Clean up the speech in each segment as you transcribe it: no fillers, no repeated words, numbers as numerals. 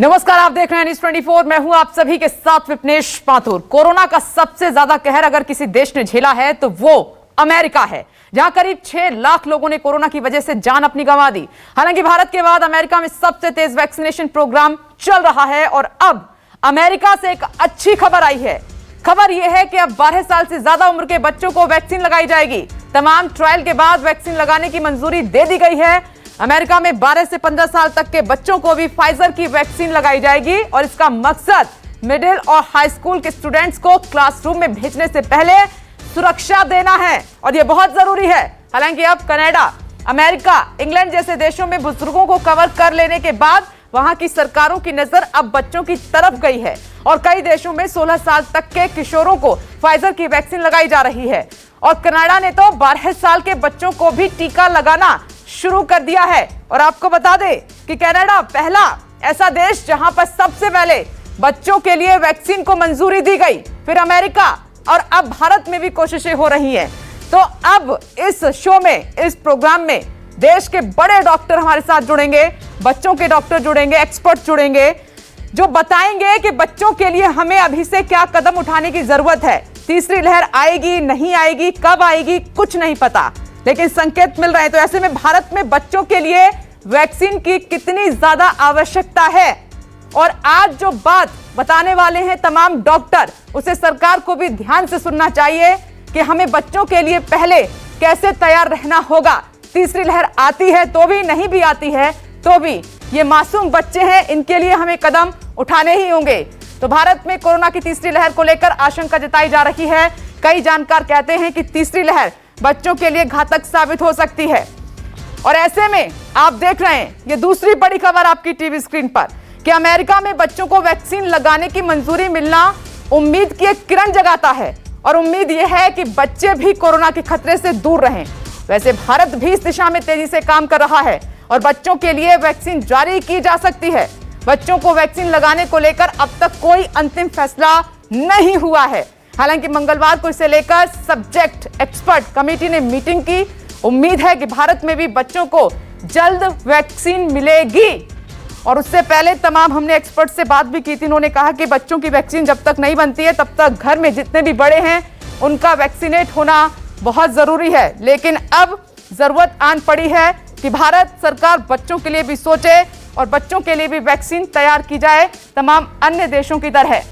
नमस्कार, आप देख रहे हैं न्यूज़ 24। मैं हूं आप सभी के साथ विपनेश पाथुर। कोरोना का सबसे ज्यादा कहर अगर किसी देश ने झेला है तो वो अमेरिका है, जहां करीब 6 लाख लोगों ने कोरोना की वजह से जान अपनी गंवा दी। हालांकि भारत के बाद अमेरिका में सबसे तेज वैक्सीनेशन प्रोग्राम चल रहा है और अब अमेरिका से एक अच्छी खबर आई है। खबर यह है कि अब 12 साल से ज्यादा उम्र के बच्चों को वैक्सीन लगाई जाएगी। तमाम ट्रायल के बाद वैक्सीन लगाने की मंजूरी दे दी गई है। अमेरिका में 12 से 15 साल तक के बच्चों को भी फाइजर की वैक्सीन लगाई जाएगी और इसका मकसद मिडिल और हाई स्कूल के स्टूडेंट्स को क्लासरूम में भेजने से पहले सुरक्षा देना है और यह बहुत जरूरी है। हालांकि अब कनाडा, अमेरिका, इंग्लैंड जैसे देशों में बुजुर्गों को कवर कर लेने के बाद वहां की सरकारों की नजर अब बच्चों की तरफ गई है और कई देशों में 16 साल तक के किशोरों को फाइजर की वैक्सीन लगाई जा रही है और कनाडा ने तो 12 साल के बच्चों को भी टीका लगाना शुरू कर दिया है। और आपको बता दें कि कनाडा पहला ऐसा देश जहां पर सबसे पहले बच्चों के लिए वैक्सीन को मंजूरी दी गई, फिर अमेरिका और अब भारत में भी कोशिशें हो रही हैं। तो अब इस शो में, इस प्रोग्राम में देश के बड़े डॉक्टर हमारे साथ जुड़ेंगे, बच्चों के डॉक्टर जुड़ेंगे, एक्सपर्ट जुड़ेंगे, जो बताएंगे कि बच्चों के लिए हमें अभी से क्या कदम उठाने की जरूरत है। तीसरी लहर आएगी, नहीं आएगी, कब आएगी, कुछ नहीं पता, लेकिन संकेत मिल रहे हैं। तो ऐसे में भारत में बच्चों के लिए वैक्सीन की कितनी ज्यादा आवश्यकता है और आज जो बात बताने वाले हैं तमाम डॉक्टर, उसे सरकार को भी ध्यान से सुनना चाहिए कि हमें बच्चों के लिए पहले कैसे तैयार रहना होगा। तीसरी लहर आती है तो भी, नहीं भी आती है तो भी, ये मासूम बच्चे हैं, इनके लिए हमें कदम उठाने ही होंगे। तो भारत में कोरोना की तीसरी लहर को लेकर आशंका जताई जा रही है। कई जानकार कहते हैं कि तीसरी लहर बच्चों के लिए घातक साबित हो सकती है और ऐसे में आप देख रहे हैं ये दूसरी बड़ी खबर आपकी टीवी स्क्रीन पर कि अमेरिका में बच्चों को वैक्सीन लगाने की मंजूरी मिलना उम्मीद की एक किरण जगाता है और उम्मीद यह है कि बच्चे भी कोरोना के खतरे से दूर रहें। वैसे भारत भी इस दिशा में तेजी से काम कर रहा है और बच्चों के लिए वैक्सीन जारी की जा सकती है। बच्चों को वैक्सीन लगाने को लेकर अब तक कोई अंतिम फैसला नहीं हुआ है। हालांकि मंगलवार को इसे लेकर सब्जेक्ट एक्सपर्ट कमेटी ने मीटिंग की। उम्मीद है कि भारत में भी बच्चों को जल्द वैक्सीन मिलेगी और उससे पहले तमाम हमने एक्सपर्ट से बात भी की थी। उन्होंने कहा कि बच्चों की वैक्सीन जब तक नहीं बनती है तब तक घर में जितने भी बड़े हैं उनका वैक्सीनेट होना बहुत जरूरी है। लेकिन अब जरूरत आन पड़ी है कि भारत सरकार बच्चों के लिए भी सोचे और बच्चों के लिए भी वैक्सीन तैयार की जाए तमाम अन्य देशों की तरह।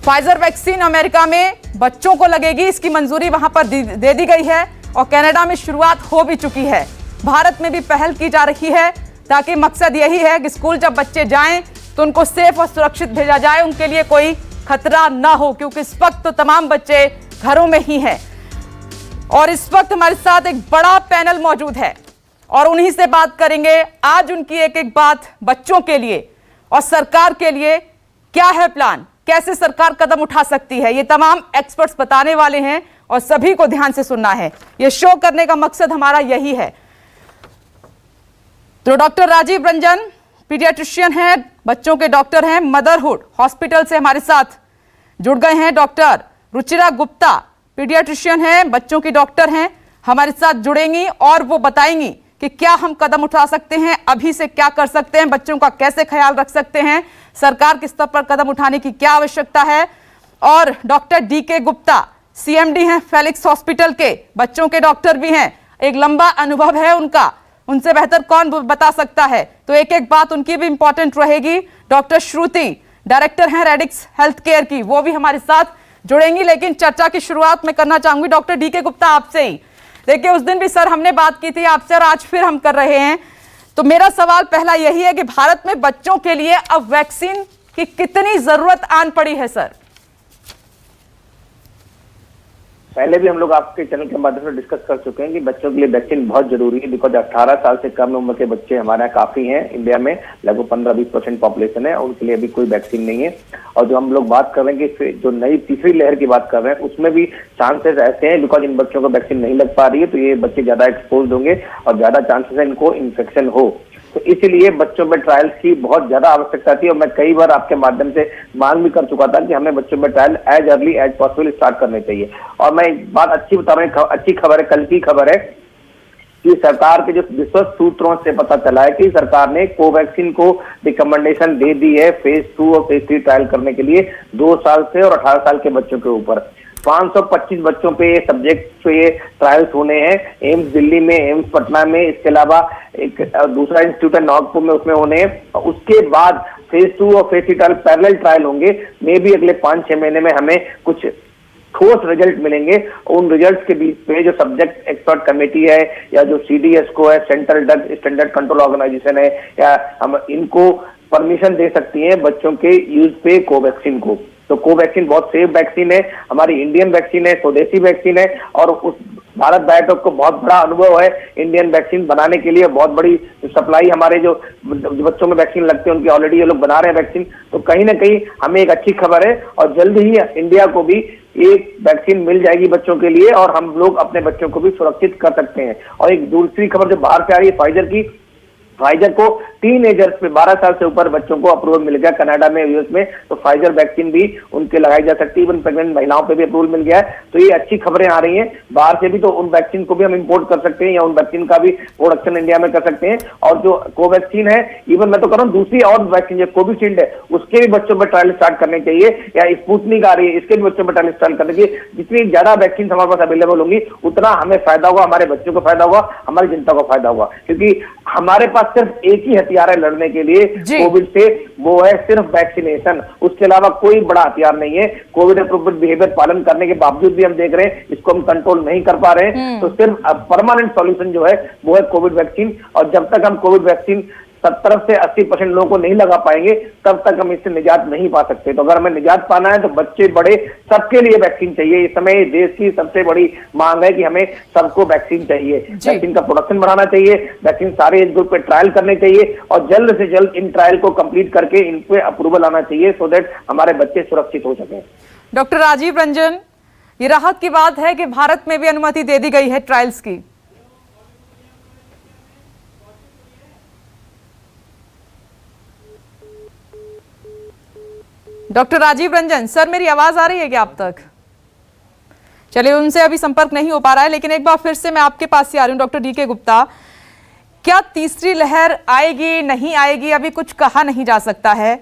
फाइजर वैक्सीन अमेरिका में बच्चों को लगेगी, इसकी मंजूरी वहां पर दे दी गई है और कनाडा में शुरुआत हो भी चुकी है। भारत में भी पहल की जा रही है ताकि मकसद यही है कि स्कूल जब बच्चे जाएं तो उनको सेफ और सुरक्षित भेजा जाए, उनके लिए कोई खतरा ना हो, क्योंकि इस वक्त तो तमाम बच्चे घरों में ही हैं। और इस वक्त हमारे साथ एक बड़ा पैनल मौजूद है और उन्हीं से बात करेंगे आज उनकी एक एक बात बच्चों के लिए और सरकार के लिए क्या है प्लान, कैसे सरकार कदम उठा सकती है, ये तमाम एक्सपर्ट्स बताने वाले हैं और सभी को ध्यान से सुनना है। ये शो करने का मकसद हमारा यही है। तो डॉक्टर राजीव रंजन पीडियाट्रिशियन हैं, बच्चों के डॉक्टर हैं, मदरहुड हॉस्पिटल से हमारे साथ जुड़ गए हैं। डॉक्टर रुचिरा गुप्ता पीडियाट्रिशियन हैं, बच्चों की डॉक्टर हैं, हमारे साथ जुड़ेंगी और वो बताएंगी कि क्या हम कदम उठा सकते हैं, अभी से क्या कर सकते हैं, बच्चों का कैसे ख्याल रख सकते हैं, सरकार के स्तर पर कदम उठाने की क्या आवश्यकता है। और डॉक्टर डीके गुप्ता सीएमडी हैं फेलिक्स हॉस्पिटल के, बच्चों के डॉक्टर भी हैं, एक लंबा अनुभव है उनका, उनसे बेहतर कौन बता सकता है। तो एक एक बात उनकी भी इंपॉर्टेंट रहेगी। डॉक्टर श्रुति डायरेक्टर हैं रेडिक्स हेल्थ केयर की, वो भी हमारे साथ जुड़ेंगी। लेकिन चर्चा की शुरुआत मैं करना चाहूंगी डॉक्टर डीके गुप्ता आपसे ही। देखिए उस दिन भी सर हमने बात की थी आपसे और आज फिर हम कर रहे हैं। तो मेरा सवाल पहला यही है कि भारत में बच्चों के लिए अब वैक्सीन की कितनी जरूरत आन पड़ी है सर? पहले भी हम लोग आपके चैनल के माध्यम से डिस्कस कर चुके हैं कि बच्चों के लिए वैक्सीन बहुत जरूरी है, बिकॉज 18 साल से कम उम्र के बच्चे हमारे यहाँ काफी हैं। इंडिया में लगभग 15-20% पॉपुलेशन है और उनके लिए अभी कोई वैक्सीन नहीं है। और जो हम लोग बात कर रहे हैं कि जो नई तीसरी लहर की बात कर रहे हैं उसमें भी चांसेस ऐसे हैं, बिकॉज इन बच्चों को वैक्सीन नहीं लग पा रही है तो ये बच्चे ज्यादा एक्सपोज होंगे और ज्यादा चांसेस है इनको इन्फेक्शन हो। तो इसीलिए बच्चों में ट्रायल्स की बहुत ज्यादा आवश्यकता थी और मैं कई बार आपके माध्यम से मांग भी कर चुका था कि हमें बच्चों में trial as early as possible start करने चाहिए। और मैं एक बात अच्छी बता रहा हूँ, अच्छी खबर है, कल की खबर है कि सरकार के जो विश्वस्त सूत्रों से पता चला है कि सरकार ने कोवैक्सीन को रिकमेंडेशन दे दी है फेज 2 और फेज 3 ट्रायल करने के लिए 2 साल से और 18 साल के बच्चों के ऊपर 525 बच्चों पे ये सब्जेक्ट पे ये ट्रायल्स होने हैं। एम्स दिल्ली में, एम्स पटना में, इसके अलावा एक दूसरा इंस्टीट्यूट है नागपुर में, उसमें होने हैं। उसके बाद फेज 2 और फेज 3 ट्रायल पैरेलल ट्रायल होंगे। मे भी अगले 5-6 महीने में हमें कुछ ठोस रिजल्ट मिलेंगे। उन रिजल्ट्स के बीच पे जो सब्जेक्ट एक्सपर्ट कमेटी है या जो CDSCO है, central drug standard control organisation है, या हम इनको परमिशन दे सकती है बच्चों के यूज पे कोवैक्सीन को। तो कोवैक्सीन बहुत सेफ वैक्सीन है, हमारी इंडियन वैक्सीन है, स्वदेशी वैक्सीन है, और उस भारत बायोटेक को बहुत बड़ा अनुभव है इंडियन वैक्सीन बनाने के लिए। बहुत बड़ी सप्लाई हमारे जो बच्चों में वैक्सीन लगते हैं उनकी ऑलरेडी ये लोग बना रहे हैं वैक्सीन। तो कहीं ना कहीं हमें एक अच्छी खबर है और जल्द ही इंडिया को भी एक वैक्सीन मिल जाएगी बच्चों के लिए और हम लोग अपने बच्चों को भी सुरक्षित कर सकते हैं। और एक दूसरी खबर जो बाहर से आ रही है फाइजर की, फाइजर को टीनेजर्स में 12 साल से ऊपर बच्चों को अप्रूवल मिल गया कनाडा में, यूएस में। तो फाइजर वैक्सीन भी उनके लगाई जा सकती है, इवन प्रेग्नेंट महिलाओं पे भी अप्रूवल मिल गया है। तो ये अच्छी खबरें आ रही हैं बाहर से भी। तो उन वैक्सीन को भी हम इंपोर्ट कर सकते हैं या उन वैक्सीन का भी प्रोडक्शन इंडिया में कर सकते हैं। और जो कोवैक्सीन है, इवन मैं तो कह रहा हूँ दूसरी और वैक्सीन जो कोविशील्ड है उसके भी बच्चों पर ट्रायल स्टार्ट करने चाहिए, या स्पुतनिक आ रही है इसके भी बच्चों पर ट्रायल स्टार्ट करने चाहिए। जितनी ज्यादा वैक्सीन हमारे पास अवेलेबल होंगी उतना हमें फायदा होगा, हमारे बच्चों को फायदा होगा, हमारी जनता को फायदा होगा। क्योंकि हमारे पास सिर्फ एक ही हथियार है लड़ने के लिए कोविड से, वो है सिर्फ वैक्सीनेशन। उसके अलावा कोई बड़ा हथियार नहीं है। कोविड अप्रोप्रिएट बिहेवियर पालन करने के बावजूद भी हम देख रहे हैं इसको हम कंट्रोल नहीं कर पा रहे हैं। तो सिर्फ परमानेंट सॉल्यूशन जो है वो है कोविड वैक्सीन। और जब तक हम कोविड वैक्सीन 70 से 80% लोगों को नहीं लगा पाएंगे तब तक हम इससे निजात नहीं पा सकते। तो अगर हमें निजात पाना है तो बच्चे बड़े सबके लिए वैक्सीन चाहिए। इस समय देश की सबसे बड़ी मांग है कि हमें सबको वैक्सीन चाहिए। वैक्सीन का प्रोडक्शन बढ़ाना चाहिए, वैक्सीन सारे एज ग्रुप पे ट्रायल करने चाहिए और जल्द से जल्द इन ट्रायल को कंप्लीट करके इन पे अप्रूवल आना चाहिए सो दैट हमारे बच्चे सुरक्षित हो सके। डॉक्टर राजीव रंजन, ये राहत की बात है कि भारत में भी अनुमति दे दी गई है ट्रायल्स की। डॉक्टर राजीव रंजन सर, मेरी आवाज आ रही है क्या आप तक? चलिए, उनसे अभी संपर्क नहीं हो पा रहा है, लेकिन एक बार फिर से मैं आपके पास से आ रही हूं। डॉक्टर DK गुप्ता, क्या तीसरी लहर आएगी नहीं आएगी अभी कुछ कहा नहीं जा सकता है,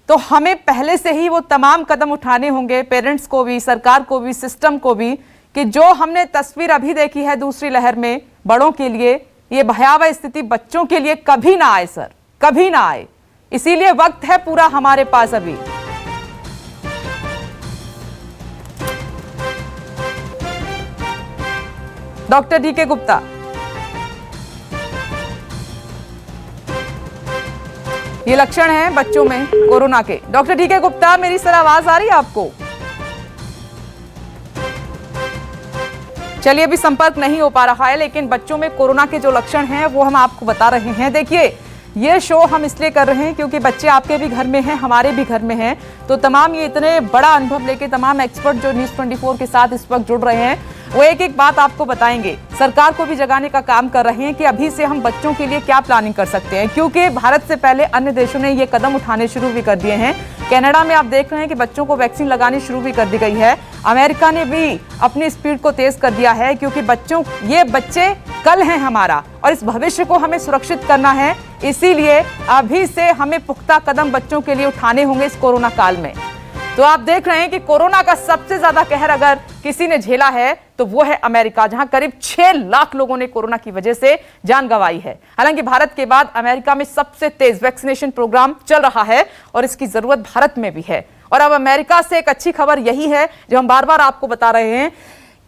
तो हमें पहले से ही वो तमाम कदम उठाने होंगे, पेरेंट्स को भी, सरकार को भी, सिस्टम को भी, कि जो हमने तस्वीर अभी देखी है दूसरी लहर में बड़ों के लिए, ये भयावह स्थिति बच्चों के लिए कभी ना आए सर, कभी ना आए। इसीलिए वक्त है पूरा हमारे पास अभी। डॉक्टर DK गुप्ता, ये लक्षण हैं बच्चों में कोरोना के। डॉक्टर DK गुप्ता, मेरी सर आवाज आ रही है आपको? चलिए, अभी संपर्क नहीं हो पा रहा है, लेकिन बच्चों में कोरोना के जो लक्षण हैं वो हम आपको बता रहे हैं। देखिए, ये शो हम इसलिए कर रहे हैं क्योंकि बच्चे आपके भी घर में हैं, हमारे भी घर में हैं। तो तमाम ये इतने बड़ा अनुभव लेके तमाम एक्सपर्ट जो न्यूज़ 24 के साथ इस वक्त जुड़ रहे हैं वो एक एक बात आपको बताएंगे। सरकार को भी जगाने का काम कर रहे हैं कि अभी से हम बच्चों के लिए क्या प्लानिंग कर सकते हैं, क्योंकि भारत से पहले अन्य देशों ने ये कदम उठाने शुरू भी कर दिए हैं। कनाडा में आप देख रहे हैं कि बच्चों को वैक्सीन लगानी शुरू भी कर दी गई है। अमेरिका ने भी अपनी स्पीड को तेज कर दिया है, क्योंकि ये बच्चे कल हैं हमारा और इस भविष्य को हमें सुरक्षित करना है। इसीलिए अभी से हमें पुख्ता कदम बच्चों के लिए उठाने होंगे इस कोरोना काल में। तो आप देख रहे हैं कि कोरोना का सबसे ज्यादा कहर अगर किसी ने झेला है तो वो है अमेरिका, जहां करीब 6 लाख लोगों ने कोरोना की वजह से जान गंवाई है। हालांकि भारत के बाद अमेरिका में सबसे तेज वैक्सीनेशन प्रोग्राम चल रहा है और इसकी जरूरत भारत में भी है। और अब अमेरिका से एक अच्छी खबर यही है जो हम बार बार आपको बता रहे हैं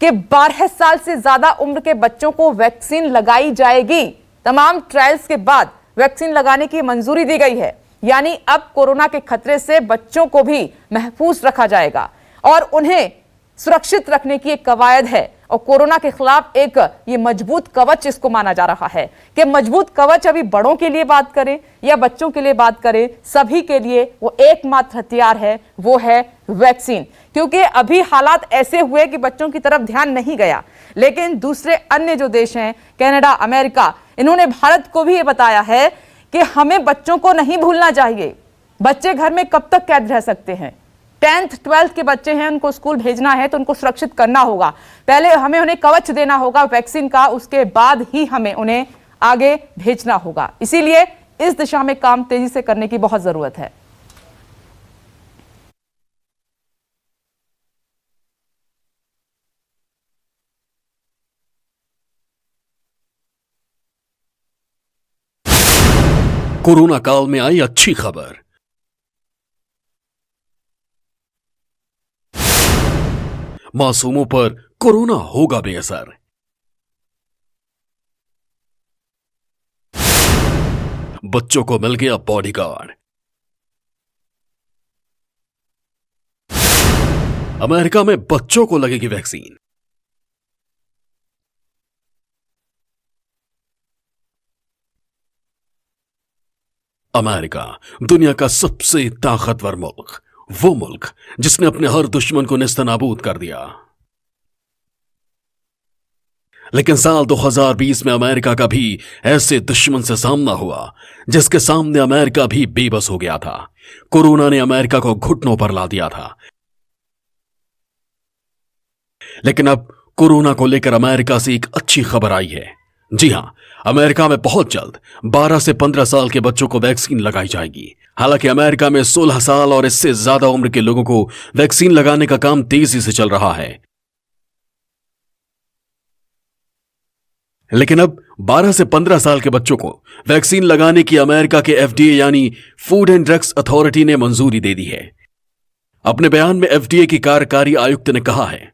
कि 12 साल से ज्यादा उम्र के बच्चों को वैक्सीन लगाई जाएगी। तमाम ट्रायल्स के बाद वैक्सीन लगाने की मंजूरी दी गई है, यानी अब कोरोना के खतरे से बच्चों को भी महफूज रखा जाएगा और उन्हें सुरक्षित रखने की एक कवायद है। और कोरोना के खिलाफ एक ये मजबूत कवच इसको माना जा रहा है कि मजबूत कवच अभी बड़ों के लिए बात करें या बच्चों के लिए बात करें, सभी के लिए वो एकमात्र हथियार है, वो है वैक्सीन। क्योंकि अभी हालात ऐसे हुए कि बच्चों की तरफ ध्यान नहीं गया, लेकिन दूसरे अन्य जो देश हैं, कनाडा, अमेरिका, इन्होंने भारत को भी ये बताया है कि हमें बच्चों को नहीं भूलना चाहिए। बच्चे घर में कब तक कैद रह सकते हैं? 10th 12th के बच्चे हैं, उनको स्कूल भेजना है तो उनको सुरक्षित करना होगा। पहले हमें उन्हें कवच देना होगा वैक्सीन का, उसके बाद ही हमें उन्हें आगे भेजना होगा। इसीलिए इस दिशा में काम तेजी से करने की बहुत जरूरत है। कोरोना काल में आई अच्छी खबर। मासूमों पर कोरोना होगा बेअसर। बच्चों को मिल गया बॉडीगार्ड। अमेरिका में बच्चों को लगेगी वैक्सीन। अमेरिका दुनिया का सबसे ताकतवर मुल्क, वो मुल्क जिसने अपने हर दुश्मन को नेस्तनाबूद कर दिया। लेकिन साल 2020 में अमेरिका का भी ऐसे दुश्मन से सामना हुआ जिसके सामने अमेरिका भी बेबस हो गया था। कोरोना ने अमेरिका को घुटनों पर ला दिया था। लेकिन अब कोरोना को लेकर अमेरिका से एक अच्छी खबर आई है। जी हां, अमेरिका में बहुत जल्द 12 से 15 साल के बच्चों को वैक्सीन लगाई जाएगी। हालांकि अमेरिका में 16 साल और इससे ज्यादा उम्र के लोगों को वैक्सीन लगाने का काम तेजी से चल रहा है। लेकिन अब 12 से 15 साल के बच्चों को वैक्सीन लगाने की अमेरिका के एफडीए यानी फूड एंड ड्रग्स अथॉरिटी ने मंजूरी दे दी है। अपने बयान में एफडीए की कार्यकारी आयुक्त ने कहा है,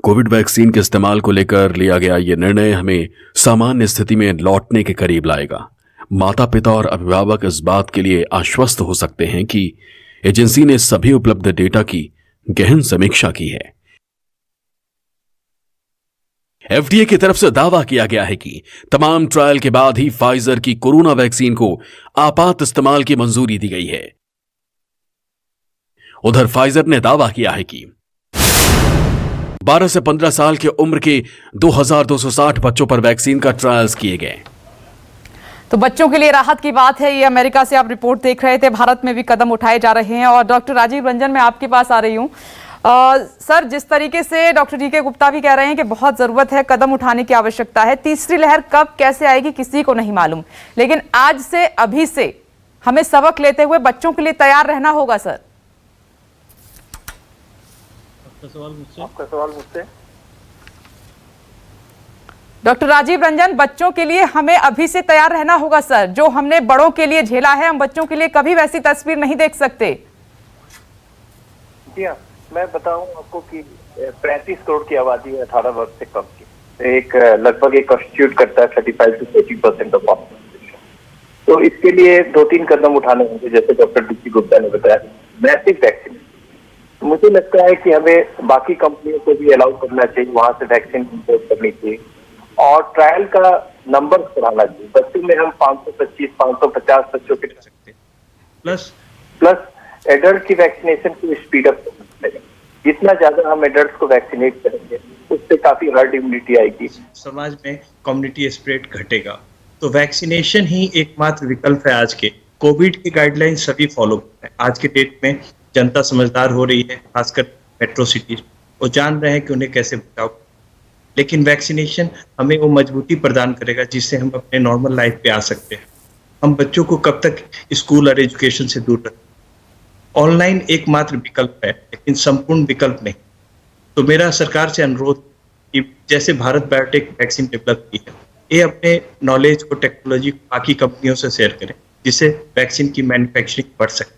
कोविड वैक्सीन के इस्तेमाल को लेकर लिया गया यह निर्णय हमें सामान्य स्थिति में लौटने के करीब लाएगा। माता पिता और अभिभावक इस बात के लिए आश्वस्त हो सकते हैं कि एजेंसी ने सभी उपलब्ध डेटा की गहन समीक्षा की है। एफडीए की तरफ से दावा किया गया है कि तमाम ट्रायल के बाद ही फाइजर की कोरोना वैक्सीन को आपात इस्तेमाल की मंजूरी दी गई है। उधर फाइजर ने दावा किया है कि 12 से 15 साल की उम्र के 2260 बच्चों पर वैक्सीन का ट्रायल्स किए गए। तो बच्चों के लिए राहत की बात है। ये अमेरिका से आप रिपोर्ट देख रहे थे, भारत में भी कदम उठाए जा रहे हैं। और डॉक्टर राजीव रंजन, मैं आपके पास आ रही हूं। सर, जिस तरीके से डॉक्टर डीके गुप्ता भी कह रहे हैं कि बहुत जरूरत है, कदम उठाने की आवश्यकता है। तीसरी लहर कब कैसे आएगी किसी को नहीं मालूम, लेकिन आज से अभी से हमें सबक लेते हुए बच्चों के लिए तैयार रहना होगा। सर, आपका सवाल मुझसे डॉक्टर राजीव रंजन, बच्चों के लिए हमें अभी से तैयार रहना होगा। सर, जो हमने बड़ों के लिए झेला है, हम बच्चों के लिए कभी वैसी तस्वीर नहीं देख सकते। जी हाँ, मैं बताऊं आपको कि 35 करोड़ की आबादी है 18 वर्ष से कम की। एक लगभग एक कॉन्स्टिट्यूट करता है 35 से 40% ऑफ पॉपुलेशन। तो इसके लिए 2-3 कदम उठाने होंगे, जैसे डॉक्टर डीके गुप्ता ने बताया, मैसिव वैक्सीन। मुझे लगता है कि हमें बाकी कंपनियों को भी अलाउ करना चाहिए, वहां से वैक्सीन इंपोर्ट करनी चाहिए और ट्रायल का नंबर बढ़ाना चाहिए। बच्चों में हम 525, 550 बच्चों के सकते हैं, प्लस एडल्ट की वैक्सीनेशन को स्पीड अप करना चाहिए। जितना ज्यादा हम एडल्ट को वैक्सीनेट करेंगे, उससे काफी हर्ड इम्यूनिटी आएगी, समाज में कम्युनिटी स्प्रेड घटेगा। तो वैक्सीनेशन ही एकमात्र विकल्प है। आज के कोविड की गाइडलाइन सभी फॉलो करें। आज के डेट में जनता समझदार हो रही है, खासकर मेट्रो सिटीज। वो जान रहे हैं कि उन्हें कैसे बचाव। लेकिन वैक्सीनेशन हमें वो मजबूती प्रदान करेगा जिससे हम अपने नॉर्मल लाइफ पे आ सकते हैं। हम बच्चों को कब तक स्कूल और एजुकेशन से दूर रखें। ऑनलाइन एकमात्र विकल्प है, लेकिन संपूर्ण विकल्प नहीं। तो मेरा सरकार से अनुरोध कि जैसे भारत बायोटेक वैक्सीन डेवलप की है, ये अपने नॉलेज को, टेक्नोलॉजी को बाकी कंपनियों से शेयर करें, जिससे वैक्सीन की मैन्युफैक्चरिंग बढ़ सके।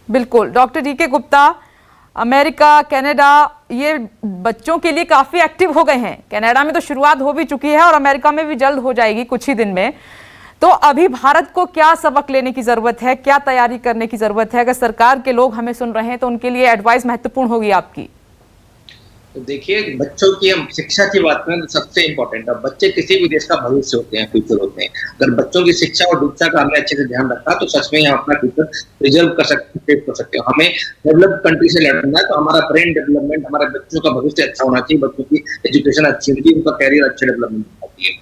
बिल्कुल। Doctor DK Gupta, America, Canada, ये बच्चों के लिए काफी एक्टिव हो गए हैं। कनाडा में तो शुरुआत हो भी चुकी है और अमेरिका में भी जल्द हो जाएगी कुछ ही दिन में। तो अभी भारत को क्या सबक लेने की जरूरत है, क्या तैयारी करने की जरूरत है? अगर सरकार के लोग हमें सुन रहे हैं तो उनके लिए एडवाइस महत्वपूर्ण होगी आपकी। तो देखिए, बच्चों की हम शिक्षा की बात करें तो सबसे इम्पोर्टेंट है। बच्चे किसी भी देश का भविष्य होते हैं, फ्यूचर होते हैं। अगर बच्चों की शिक्षा और दीक्षा का हमने अच्छे से ध्यान रखा तो सच में हम अपना फ्यूचर रिजर्व कर सकते हैं, सेव कर सकते हैं। हमें डेवलप्ड कंट्री से लड़ना है तो हमारा ब्रेन डेवलपमेंट, हमारे बच्चों का भविष्य अच्छा होना चाहिए, बच्चों की एजुकेशन अच्छी होनी चाहिए, उनका कैरियर अच्छे डेवलपमेंट होना चाहिए।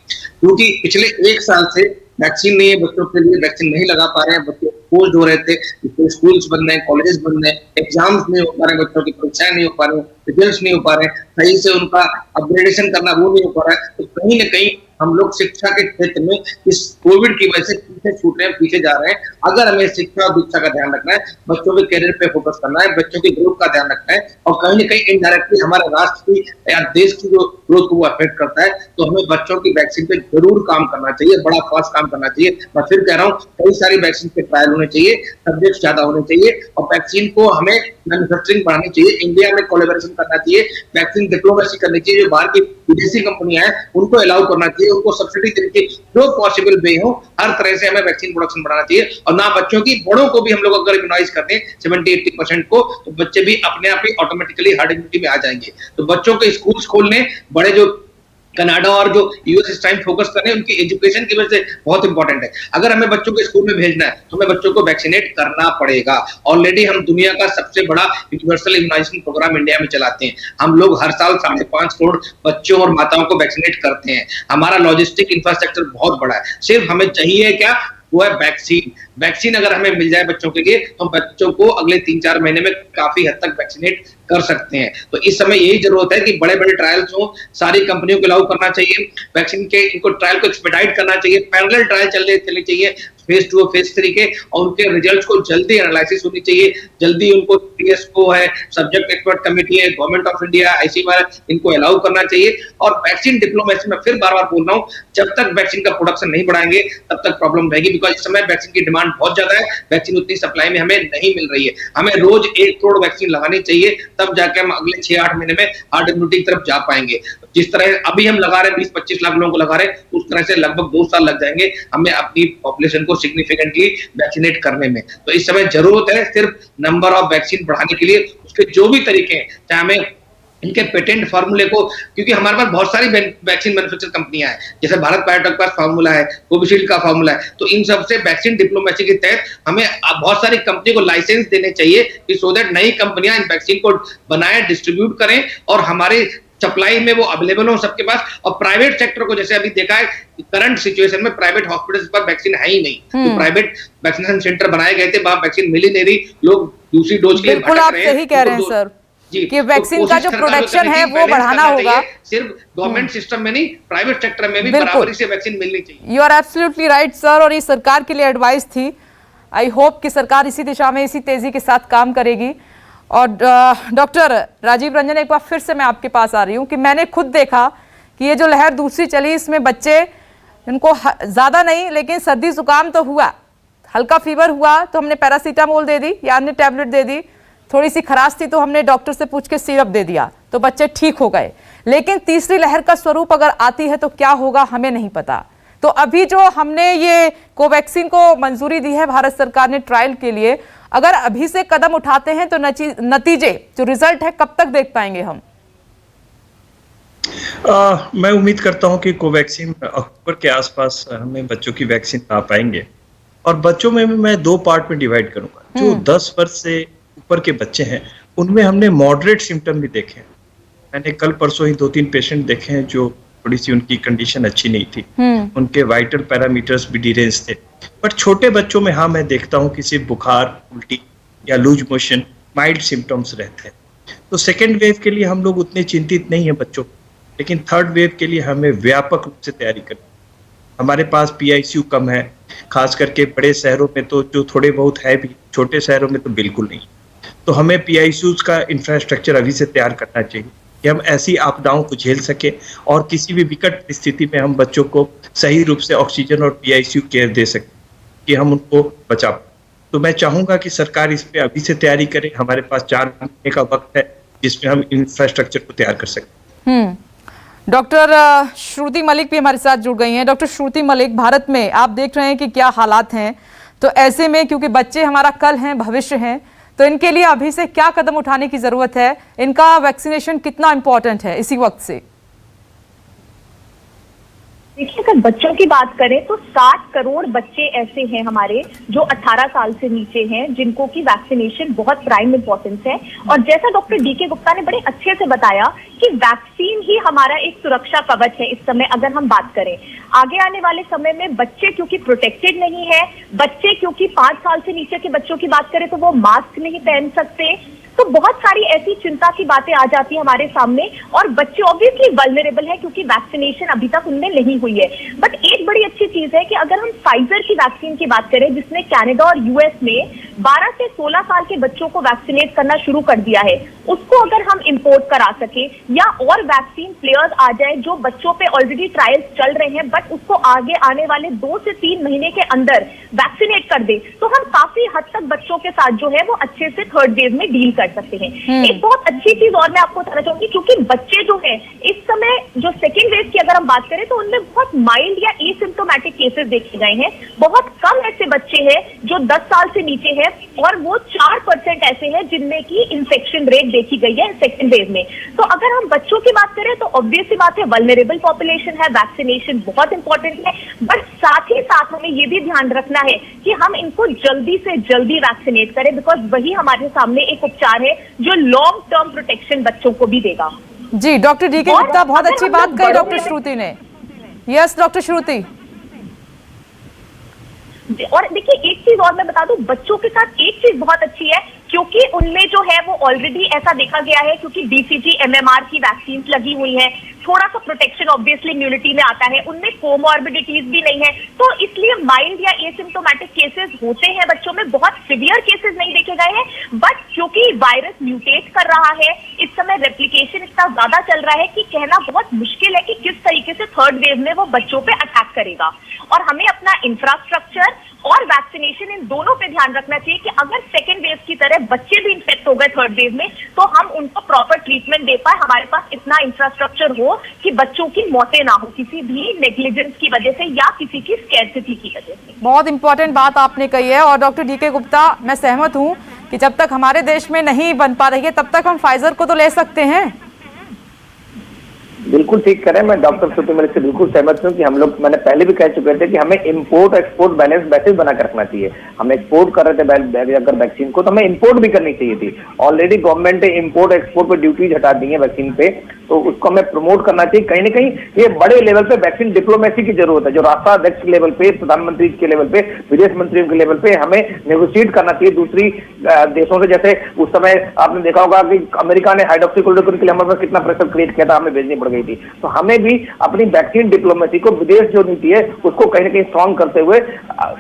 क्योंकि पिछले 1 साल से वैक्सीन नहीं है बच्चों के लिए, वैक्सीन नहीं लगा पा रहे हैं बच्चे। एक्सपोज हो रहे थे, स्कूल्स बंद हैं, कॉलेजेस बंद हैं, एग्जाम्स नहीं हो पा रहे, बच्चों की परीक्षाएं नहीं हो पा रही, रिजल्ट्स नहीं हो पा रहे, सही से उनका अपग्रेडेशन करना वो नहीं हो पा रहा है। तो कहीं न कहीं हम लोग शिक्षा के क्षेत्र में इस कोविड की वजह से पीछे छूट रहे हैं, पीछे जा रहे हैं। अगर हमें शिक्षा और दीक्षा का ध्यान रखना है, बच्चों के करियर पे फोकस करना है, बच्चों की ग्रोथ का ध्यान रखना है और कहीं न कहीं इनडायरेक्टली हमारे राष्ट्र की या देश की जो ग्रोथ को वो अफेक्ट करता है, तो हमें बच्चों की वैक्सीन पे जरूर काम करना चाहिए, बड़ा फास्ट काम करना चाहिए। मैं फिर कह रहा हूँ, कई सारी वैक्सीन के ट्रायल होने चाहिए, सब्जेक्ट ज्यादा होने चाहिए और वैक्सीन को हमें मैन्युफैक्चरिंग बढ़ानी चाहिए, इंडिया में कोलैबोरेशन करना चाहिए, वैक्सीन डिप्लोमेसी करनी चाहिए, जो बाहर की विदेशी कंपनियां हैं उनको अलाउ करना चाहिए, उनको सब्सिडी देने की जो पॉसिबल वे हो, हर तरह से हमें वैक्सीन प्रोडक्शन बढ़ाना चाहिए। और ना बच्चों की, बड़ों को भी हम लोग अगर इम्यूनाइज कर दें 70-80% को, तो बच्चे भी अपने आप ही ऑटोमेटिकली हर्ड इम्यूनिटी में आ जाएंगे। तो बच्चों के स्कूल्स खोलने, बड़े जो कनाडा और जो यूएस इस टाइम फोकस कर रहे हैं, उनकी एजुकेशन की वजह से बहुत इंपॉर्टेंट है। अगर हमें बच्चों को स्कूल में भेजना है तो हमें बच्चों को वैक्सीनेट करना पड़ेगा। ऑलरेडी हम दुनिया का सबसे बड़ा यूनिवर्सल इम्यूनाइजेशन प्रोग्राम इंडिया में चलाते हैं। हम लोग हर साल 5.5 करोड़ बच्चों और माताओं को वैक्सीनेट करते हैं। हमारा लॉजिस्टिक इंफ्रास्ट्रक्चर बहुत बड़ा है। सिर्फ हमें चाहिए क्या, वो है वैक्सीन। वैक्सीन अगर हमें मिल जाए बच्चों के लिए, तो हम बच्चों को अगले 3-4 महीने में काफी हद तक वैक्सीनेट कर सकते हैं। तो इस समय यही जरूरत है कि बड़े बड़े ट्रायल्स हो, सारी कंपनियों को अलाउ करना चाहिए, वैक्सीन के इनको ट्रायल को एक्सपेडाइट करना चाहिए, पैरेलल ट्रायल चलने चाहिए फेज 2 और फेज 3 के, और उनके रिजल्ट्स को जल्दी एनालिसिस होनी चाहिए, जल्दी उनको टीएसको है, सब्जेक्ट एक्सपर्ट कमेटी है, गवर्नमेंट ऑफ इंडिया, आईसीएमआर, इनको अलाउ करना चाहिए। और वैक्सीन डिप्लोमेसी में फिर बार-बार बोल रहा हूं, जब तक वैक्सीन का प्रोडक्शन नहीं बढ़ाएंगे तब तक प्रॉब्लम रहेगी, बिकॉज इस समय वैक्सीन की डिमांड बहुत ज्यादा है, वैक्सीन उतनी सप्लाई में हमें नहीं मिल रही है। हमें रोज 1 करोड़ वैक्सीन लगानी चाहिए, तब जाके हम अगले 6-8 महीने में हार्ड इम्यूनिटी की तरफ जा पाएंगे। जिस तरह अभी हम लगा रहे हैं, 20-25 लाख लोगों को लगा रहे हैं, उस तरह से लगभग 2 साल लग जाएंगे हमें अपनी पॉपुलेशन को सिग्निफिकेंटली वैक्सीनेट करने में। तो इस समय जरूरत है सिर्फ नंबर ऑफ वैक्सीन बढ़ाने के लिए, उसके जो भी तरीके हैं, चाहे हमें इनके पेटेंट फार्मूले को, क्योंकि हमारे पास बहुत सारी वैक्सीन मैन्युफैक्चर कंपनियां हैं, जैसे भारत बायोटेक के पास फार्मूला है, कोविशील्ड का फार्मूला है, तो इन सब से वैक्सीन डिप्लोमेसी के तहत हमें बहुत सारी कंपनी को लाइसेंस देने चाहिए कि सो दैट नई कंपनियां इन वैक्सीन को बनाएं, डिस्ट्रीब्यूट करें और हमारे सप्लाई में वो अवेलेबल हो सबके पास। और प्राइवेट सेक्टर को, जैसे अभी देखा है करंट सिचुएशन में, प्राइवेट हॉस्पिटल्स पर वैक्सीन है ही नहीं, तो प्राइवेट वैक्सीनेशन सेंटर बनाए गए थे, वहां वैक्सीन मिल ही नहीं रही, लोग दूसरी डोज के लिए बिल्कुल आप सही कह रहे हैं सर जी, कि वैक्सीन का जो प्रोडक्शन है वो बढ़ाना होगा, सिर्फ गवर्नमेंट सिस्टम में नहीं, प्राइवेट सेक्टर में भी बराबरी से वैक्सीन मिलनी चाहिए। You are absolutely right sir, और ये सरकार के लिए एडवाइस थी। आई होप कि सरकार इसी दिशा में इसी तेजी के साथ काम करेगी। और डॉक्टर राजीव रंजन, एक बार फिर से मैं आपके पास आ रही हूँ कि मैंने खुद देखा कि ये जो लहर दूसरी चली, इसमें बच्चे, इनको ज़्यादा नहीं लेकिन सर्दी जुकाम तो हुआ, हल्का फीवर हुआ तो हमने पैरासीटामोल दे दी या अन्य टैबलेट दे दी, थोड़ी सी खराश थी तो हमने डॉक्टर से पूछ के सिरप दे दिया, तो बच्चे ठीक हो गए। लेकिन तीसरी लहर का स्वरूप अगर आती है तो क्या होगा हमें नहीं पता। तो अभी जो हमने ये कोवैक्सीन को मंजूरी दी है भारत सरकार ने ट्रायल के लिए, अगर अभी से कदम उठाते हैं तो नतीजे जो रिजल्ट है कब तक देख पाएंगे हम? मैं उम्मीद करता हूं कि कोवैक्सीन अक्टूबर के आसपास हमें बच्चों की वैक्सीन आ पाएंगे। और बच्चों में मैं 2 पार्ट में डिवाइड करूंगा। जो 10 वर्ष से ऊपर के बच्चे हैं उनमें हमने मॉडरेट सिम्टम भी देखे हैं। मैंने कल परसों ही 2-3 पेशेंट देखे हैं जो थोड़ी सी उनकी कंडीशन अच्छी नहीं थी, उनके वाइटल पैरामीटर्स भी डिरेंज थे। बट छोटे बच्चों में हाँ मैं देखता हूँ कि सिर्फ बुखार, उल्टी या लूज मोशन, माइल्ड सिम्टम्स रहते हैं। तो सेकेंड वेव के लिए हम लोग उतने चिंतित नहीं है बच्चों, लेकिन थर्ड वेव के लिए हमें व्यापक रूप से तैयारी करनी। हमारे पास PICU कम है, खास करके बड़े शहरों में तो जो थोड़े बहुत है भी, छोटे शहरों में तो बिल्कुल नहीं। तो हमें PICUs का इंफ्रास्ट्रक्चर अभी से तैयार करना चाहिए कि हम ऐसी आपदाओं को झेल सके और किसी भी विकट स्थिति में हम बच्चों को सही रूप से ऑक्सीजन और PICU केयर दे सकें कि हम उनको बचा पाए। तो मैं चाहूंगा कि सरकार इस पे अभी से तैयारी करे। हमारे पास 4 महीने का वक्त है जिसमें हम इंफ्रास्ट्रक्चर को तैयार कर सकें। डॉक्टर श्रुति मलिक भी हमारे साथ जुड़ गई हैं। डॉक्टर श्रुति मलिक, भारत में आप देख रहे हैं कि क्या हालात हैं, तो ऐसे में क्योंकि बच्चे हमारा कल हैं, भविष्य हैं, तो इनके लिए अभी से क्या कदम उठाने की जरूरत है? इनका वैक्सीनेशन कितना इंपॉर्टेंट है इसी वक्त से? देखिए, अगर बच्चों की बात करें तो 60 करोड़ बच्चे ऐसे हैं हमारे जो 18 साल से नीचे हैं, जिनको की वैक्सीनेशन बहुत प्राइम इंपॉर्टेंस है। और जैसा डॉक्टर डीके गुप्ता ने बड़े अच्छे से बताया कि वैक्सीन ही हमारा एक सुरक्षा कवच है इस समय। अगर हम बात करें आगे आने वाले समय में, बच्चे क्योंकि प्रोटेक्टेड नहीं है, बच्चे क्योंकि 5 साल से नीचे के बच्चों की बात करें तो वो मास्क नहीं पहन सकते, तो बहुत सारी ऐसी चिंता की बातें आ जाती है हमारे सामने। और बच्चे ऑब्वियसली वल्नरेबल है क्योंकि वैक्सीनेशन अभी तक उनमें नहीं हुई है। बट एक बड़ी अच्छी चीज है कि अगर हम फाइजर की वैक्सीन की बात करें, जिसने कनाडा और यूएस में 12 से 16 साल के बच्चों को वैक्सीनेट करना शुरू कर दिया है, उसको अगर हम इंपोर्ट करा सके या और वैक्सीन प्लेयर्स आ जाए जो बच्चों पे ऑलरेडी ट्रायल्स चल रहे हैं, बट उसको आगे आने वाले 2 से 3 महीने के अंदर वैक्सीनेट कर दे, तो हम काफी हद तक बच्चों के साथ जो है वो अच्छे से थर्ड वेव में डील कर सकते हैं। एक बहुत अच्छी चीज और मैं आपको बताना चाहूंगी, क्योंकि बच्चे जो है इस समय जो सेकेंड वेव की अगर हम बात करें तो उनमें बहुत माइल्ड या एसिम्प्टोमेटिक केसेस देखे गए हैं। बहुत कम ऐसे बच्चे हैं जो 10 साल से नीचे हैं और वो 4% ऐसे हैं जिनमें की इन्फेक्शन रेट देखी गई है सेकेंड वेव में। तो अगर हम बच्चों की बात करें तो ऑब्वियसली बात है, वल्नरेबल पॉपुलेशन है, वैक्सीनेशन बहुत इंपॉर्टेंट है, बट साथ ही साथ हमें ये भी ध्यान रखना है कि हम इनको जल्दी से जल्दी वैक्सीनेट करें, बिकॉज वही हमारे सामने एक उपचार है जो लॉन्ग टर्म प्रोटेक्शन बच्चों को भी देगा। जी, डॉक्टर डीके गुप्ता, बहुत अच्छी बात कही डॉक्टर श्रुति ने। यस डॉक्टर श्रुति। और देखिए, एक चीज और मैं बता दूं, बच्चों के साथ एक चीज बहुत अच्छी है क्योंकि उनमें जो है वो ऑलरेडी ऐसा देखा गया है, क्योंकि बीसीजी एमएमआर की वैक्सीन लगी हुई है, थोड़ा सा प्रोटेक्शन ऑब्वियसली इम्यूनिटी में आता है, उनमें कोमॉर्बिडिटीज भी नहीं है, तो इसलिए माइल्ड या एसिम्प्टोमेटिक केसेस होते हैं बच्चों में, बहुत सीवियर केसेस नहीं देखे गए हैं। बट क्योंकि वायरस म्यूटेट कर रहा है इस समय, रेप्लिकेशन इतना ज्यादा चल रहा है कि कहना बहुत मुश्किल है कि किस तरीके से थर्ड वेव में वो बच्चों पे अटैक करेगा। और हमें अपना इंफ्रास्ट्रक्चर और वैक्सीनेशन इन दोनों पे ध्यान रखना चाहिए कि अगर सेकेंड वेव की तरह बच्चे भी इन्फेक्ट हो गए थर्ड वेव में, तो हम उनको प्रॉपर ट्रीटमेंट दे पाए, हमारे पास इतना इंफ्रास्ट्रक्चर हो कि बच्चों की मौतें ना हो किसी भी नेग्लिजेंस की वजह से या किसी की स्कैर्सिटी की वजह से। बहुत इंपॉर्टेंट बात आपने कही है। और डॉक्टर डीके गुप्ता, मैं सहमत हूं कि जब तक हमारे देश में नहीं बन पा रही है तब तक हम फाइजर को तो ले सकते हैं। बिल्कुल ठीक करें, मैं डॉक्टर श्रुति मलिक से बिल्कुल सहमत हूँ कि हम लोग, मैंने पहले भी कह चुके थे कि हमें इंपोर्ट एक्सपोर्ट बैलेंस वैसे बना कर रखना चाहिए। हम एक्सपोर्ट कर रहे थे अगर वैक्सीन को, तो हमें इंपोर्ट भी करनी चाहिए थी। ऑलरेडी गवर्नमेंट ने इंपोर्ट एक्सपोर्ट पे ड्यूटीज हटा दी है वैक्सीन पे, तो उसको हमें प्रमोट करना चाहिए। कहीं ना कहीं ये बड़े लेवल पे वैक्सीन डिप्लोमेसी की जरूरत है, जो राष्ट्राध्यक्ष के लेवल पे, प्रधानमंत्री के लेवल पे, विदेश मंत्रियों के लेवल पे हमें नेगोशिएट करना चाहिए दूसरी देशों से। जैसे उस समय आपने देखा होगा कि अमेरिका ने हाइड्रोक्सीक्लोरोक्विन के लिए हमारे पास कितना प्रेशर क्रिएट किया था, हमें भेजनी पड़ गई थी। तो हमें भी अपनी वैक्सीन डिप्लोमेसी को, विदेश जो नीति है उसको कहीं ना कहीं स्ट्रॉन्ग करते हुए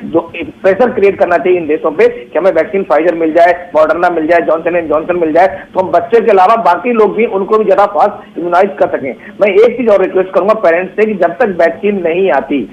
जो प्रेशर क्रिएट करना चाहिए इन देशों पे कि हमें वैक्सीन फाइजर मिल जाए, मॉडर्ना मिल जाए, जॉनसन एंड जॉनसन मिल जाए, तो हम बच्चे के अलावा बाकी लोग भी, उनको भी ज्यादा फास्ट इम्यूनाइज कर सकें। मैं एक चीज और रिक्वेस्ट करूंगा पेरेंट्स से कि जब तक वैक्सीन नहीं आती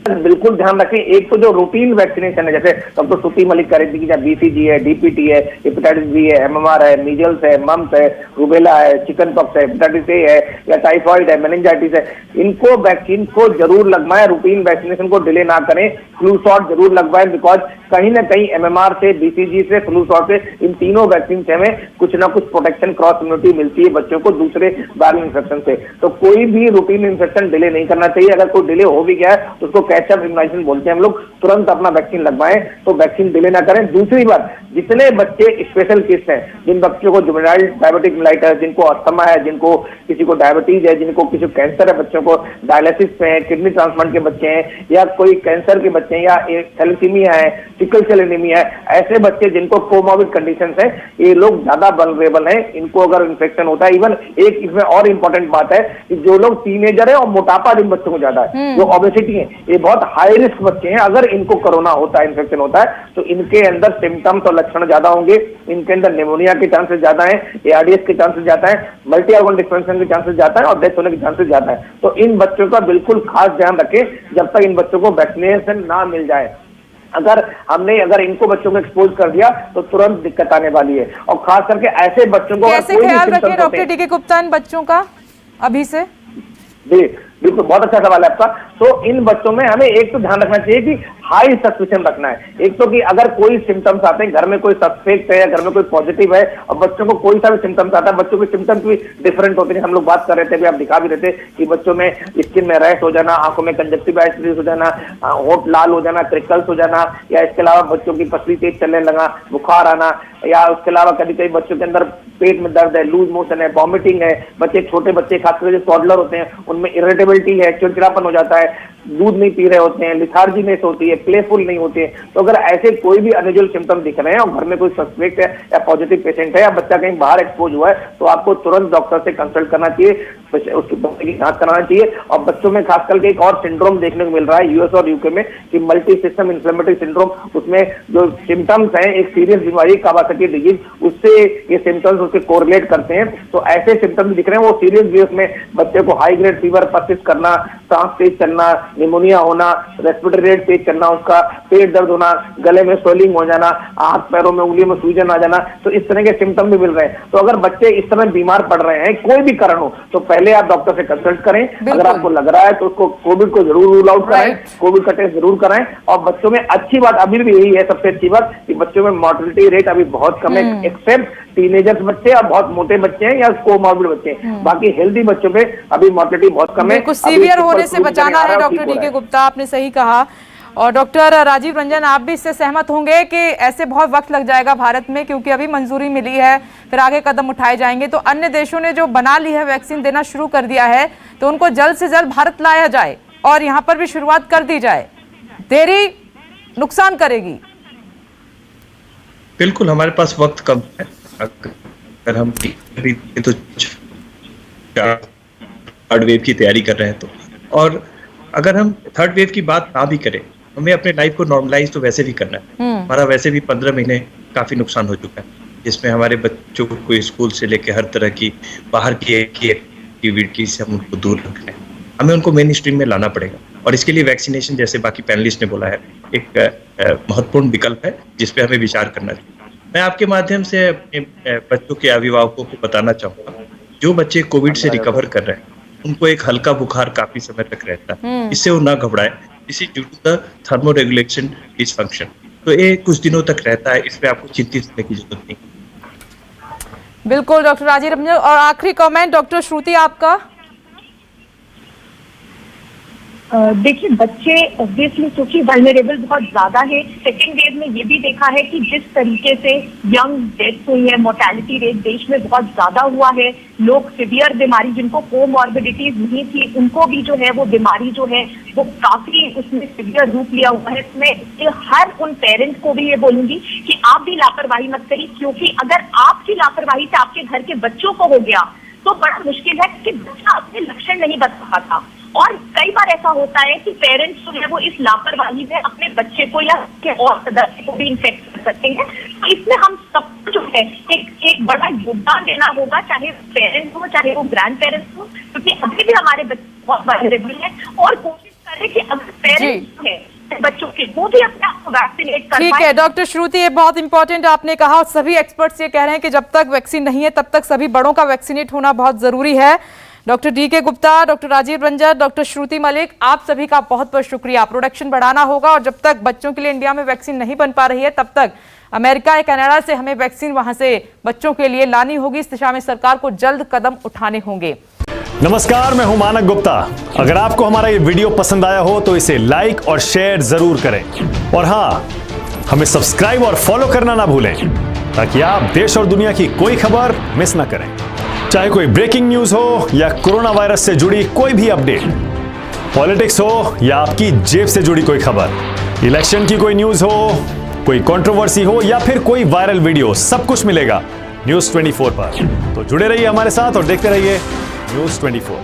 बिल्कुल ध्यान रखें। एक तो जो रूटीन वैक्सीनेशन है, जैसे डॉक्टर श्रुति मलिक कह रही थी कि बीसीजी है, डीपीटी है, हेपेटाइटिस बी है, एमएमआर है, मीजल्स है, मम्स है, रूबेला है, चिकन पॉक्स है, हेपेटाइटिस ए है या टाइफॉइड है, मेनिंजाइटिस है, इनको वैक्सीन को जरूर लगवाएं। रूटीन वैक्सीनेशन को डिले ना करें। फ्लू शॉट जरूर लगवाएं, बिकॉज कहीं ना कहीं एमएमआर से, बीसीजी से, फ्लू शॉट से, इन तीनों वैक्सीन से हमें कुछ ना कुछ प्रोटेक्शन, क्रॉस इम्यूनिटी मिलती है बच्चों को दूसरे वायरल इन्फेक्शन से। तो कोई भी रूटीन इन्फेक्शन डिले नहीं करना चाहिए। अगर कोई डिले हो भी गया है तो उसको कैचअप इम्यूनाइजेशन बोलते हैं हम लोग, तुरंत अपना वैक्सीन लगवाएं, तो वैक्सीन डिले ना करें। दूसरी बात, जितने बच्चे स्पेशल केस हैं, जिन बच्चों को जुवेनाइल डायबिटिक मेलाइटिस, जिनको अस्थमा है, जिनको किसी को डायबिटीज है, जिनको किसी कैंसर है, बच्चों को डायलिसिस पे है, किडनी ट्रांसप्लांट के बच्चे हैं, या कोई कैंसर के बच्चे हैं, या थैलेसीमिया है, सिकल सेल एनीमिया है, ऐसे बच्चे जिनको कोमॉर्बिड कंडीशन है, ये लोग ज्यादा वल्नरेबल हैं। इनको अगर इन्फेक्शन होता है, इवन एक इसमें और इंपॉर्टेंट बात है कि जो लोग टीनेजर है और मोटापा जिन बच्चों को ज्यादा है, जो ओबेसिटी है, ये बहुत हाई रिस्क बच्चे हैं। अगर इनको कोरोना होता है, इन्फेक्शन होता है, तो इनके अंदर सिम्टम्स और लक्षण ज्यादा होंगे, इनके अंदर निमोनिया के चांसेस ज्यादा है, एआरडीएस के चांसेस ज्यादा है, मल्टी ऑर्गन डिस्फंक्शन के चांसेस ज्यादा है और डेथ होने के चांसेस ज्यादा है। तो इन बच्चों का बिल्कुल खास ध्यान रखें जब तक इन बच्चों को वैक्सीनेशन ना मिल जाए। अगर इनको बच्चों को एक्सपोज कर दिया तो तुरंत दिक्कत आने वाली है। और खास करके ऐसे बच्चों को कैसे ख्याल रखें डॉक्टर डीके गुप्ता इन बच्चों का अभी से? जी बिल्कुल, बहुत अच्छा सवाल है आपका। तो इन बच्चों में हमें एक तो ध्यान रखना चाहिए कि हाई सस्पिशन रखना है। एक तो कि अगर कोई सिम्टम्स आते हैं, घर में कोई सस्पेक्ट है या घर में कोई पॉजिटिव है और बच्चों को कोई सा भी सिम्टम्स आता है, बच्चों के सिम्टम्स भी डिफरेंट होते हैं। हम लोग बात कर रहे थे, अभी आप दिखा भी रहे थे कि बच्चों में स्किन में रैश हो जाना, आंखों में कंजक्टिवाइटिस हो जाना, होंठ लाल हो जाना, क्रिकल्स हो जाना, या इसके अलावा बच्चों की पसली तेज चलने लगा, बुखार आना, या उसके अलावा कभी कभी बच्चों के अंदर पेट में दर्द है, लूज मोशन है, वॉमिटिंग है, बच्चे छोटे बच्चे खासकर जो टॉडलर होते हैं उनमें इरिटेबिलिटी है, चिड़चिड़ापन हो जाता है, दूध नहीं पी रहे होते हैं, लिथार्जीनेस होती है, प्लेफुल नहीं होते हैं। तो अगर ऐसे कोई भी अनयूजुअल सिम्टम दिख रहे हैं और घर में कोई सस्पेक्ट है या पॉजिटिव पेशेंट है या बच्चा कहीं बाहर एक्सपोज हुआ है, तो आपको तुरंत डॉक्टर से कंसल्ट करना चाहिए, उसके बच्चे की जांच कराना चाहिए। और बच्चों में खास करके एक और सिंड्रोम देखने को मिल रहा है यूएस और यूके में कि मल्टी सिस्टम इन्फ्लेमेटरी सिंड्रोम, उसमें जो सिम्टम्स हैं एक सीरियस बीमारी कावासाकी डिजीज, उससे ये सिम्टम्स उसके कोरिलेट करते हैं। तो ऐसे सिम्टम्स दिख रहे हैं वो सीरियस भी, उसमें बच्चे को हाई ग्रेड फीवर परसिस्ट करना, सांस तेज चलना, निमोनिया होना, रेस्पिरेटरी रेट तेज चलना, उसका पेट दर्द होना, गले में स्वेलिंग हो जाना, हाथ पैरों में उंगलियों में सूजन आ जाना, तो इस तरह के सिम्टम भी मिल रहे हैं। तो अगर बच्चे इस तरह बीमार पड़ रहे हैं, कोई भी कारण हो, तो पहले आप डॉक्टर से कंसल्ट करें। अगर आपको लग रहा है तो उसको कोविड को जरूर रूल आउट कराएं, कोविड का टेस्ट जरूर कराएं। और बच्चों में अच्छी बात अभी भी यही है, सबसे अच्छी बात कि बच्चों में मॉर्टेलिटी रेट अभी बहुत कम है, एक्सेप्ट टीनेजर्स बच्चे और बहुत मोटे बच्चे हैं या कोमॉर्बिड बच्चे हैं, बाकी हेल्दी बच्चों में अभी मॉर्टेलिटी बहुत कम है। कुछ सीवियर होने से बचाना है। डॉक्टर डीके गुप्ता, आपने सही कहा। और डॉक्टर राजीव रंजन, आप भी इससे सहमत होंगे कि ऐसे बहुत वक्त लग जाएगा भारत में, क्योंकि अभी मंजूरी मिली है, फिर आगे कदम उठाए जाएंगे। तो अन्य देशों ने जो बना ली है, वैक्सीन देना शुरू कर दिया है, तो उनको जल्द से जल्द भारत लाया जाए और यहाँ पर भी शुरुआत कर दी जाए। देरी नुकसान करेगी। बिल्कुल, हमारे पास वक्त कम है। अगर हम तो थर्ड वेव की तैयारी कर रहे हैं तो, और अगर हम थर्ड वेव की बात ना भी करें, हमें अपने लाइफ को नॉर्मलाइज तो वैसे भी करना है। हमारा वैसे भी 15 महीने काफी नुकसान हो चुका है, जिसमें हमारे बच्चों को स्कूल से लेकर हर तरह की बाहर की एक्टिविटी से हम उनको दूर रख रहे हैं। हमें उनको मेन स्ट्रीम में लाना पड़ेगा, और इसके लिए वैक्सीनेशन, जैसे बाकी पैनलिस्ट ने बोला है, एक महत्वपूर्ण विकल्प है जिसपे हमें विचार करना चाहिए। मैं आपके माध्यम से अपने बच्चों के अभिभावकों को बताना चाहूंगा, जो बच्चे कोविड से रिकवर कर रहे हैं उनको एक हल्का बुखार काफी समय तक रहता है, इससे वो ना घबराए। इसी due to the thermoregulation dysfunction, तो ये कुछ दिनों तक रहता है, इसमें आपको चिंतित होने की जरूरत नहीं। बिल्कुल डॉक्टर राजीव रंजन। और आखिरी कमेंट डॉक्टर श्रुति आपका। देखिए, बच्चे ऑब्वियसली क्योंकि वल्नरेबल बहुत ज्यादा है। सेकेंड वेव में ये भी देखा है कि जिस तरीके से यंग डेथ हुई है, मोर्टेलिटी रेट देश में बहुत ज्यादा हुआ है। लोग सिवियर बीमारी, जिनको कोमॉर्बिडिटीज नहीं थी, उनको भी जो है वो बीमारी जो है वो काफी उसमें सिवियर रूप लिया हुआ है। इसमें हर उन पेरेंट्स को भी ये बोलूंगी कि आप भी लापरवाही मत करिए, क्योंकि अगर आपकी लापरवाही से आपके घर के बच्चों को हो गया तो बड़ा मुश्किल है कि बच्चा अपने लक्षण नहीं बता पाता। और कई बार ऐसा होता है कि पेरेंट्स जो है वो इस लापरवाही में अपने बच्चे को या और सदस्य को भी इन्फेक्ट कर सकते हैं। तो इसमें हम सबको जो है एक बड़ा योगदान देना होगा, चाहे पेरेंट्स हो चाहे वो ग्रैंड पेरेंट्स हो, क्योंकि अभी भी हमारे बच्चे बहुत वल्नरेबल हैं। और कोशिश करें कि अगर पेरेंट्स है बच्चों के, वो भी अपने आप को वैक्सीनेट कर पाए। ठीक है डॉक्टर श्रुति, ये बहुत इंपॉर्टेंट आपने कहा। सभी एक्सपर्ट्स ये कह रहे हैं कि जब तक वैक्सीन नहीं है तब तक सभी बड़ों का वैक्सीनेट होना बहुत जरूरी है। Doctor DK Gupta, doctor Rajeev Ranjan, doctor Shruti Malik, आप सभी का बहुत बहुत शुक्रिया। प्रोडक्शन बढ़ाना होगा, और जब तक बच्चों के लिए इंडिया में वैक्सीन नहीं बन पा रही है तब तक अमेरिका या कनाडा से हमें वैक्सीन वहां से बच्चों के लिए लानी होगी। इस दिशा में सरकार को जल्द कदम उठाने होंगे। नमस्कार, मैं हूं मानक गुप्ता। अगर आपको हमारा ये वीडियो पसंद आया हो तो इसे लाइक और शेयर जरूर करें, और हाँ, हमें सब्सक्राइब और फॉलो करना ना भूलें, ताकि आप देश और दुनिया की कोई खबर मिस ना करें। चाहे कोई ब्रेकिंग न्यूज हो या कोरोना वायरस से जुड़ी कोई भी अपडेट, पॉलिटिक्स हो या आपकी जेब से जुड़ी कोई खबर, इलेक्शन की कोई न्यूज हो, कोई कंट्रोवर्सी हो या फिर कोई वायरल वीडियो, सब कुछ मिलेगा न्यूज़ 24 पर। तो जुड़े रहिए हमारे साथ और देखते रहिए न्यूज़ 24।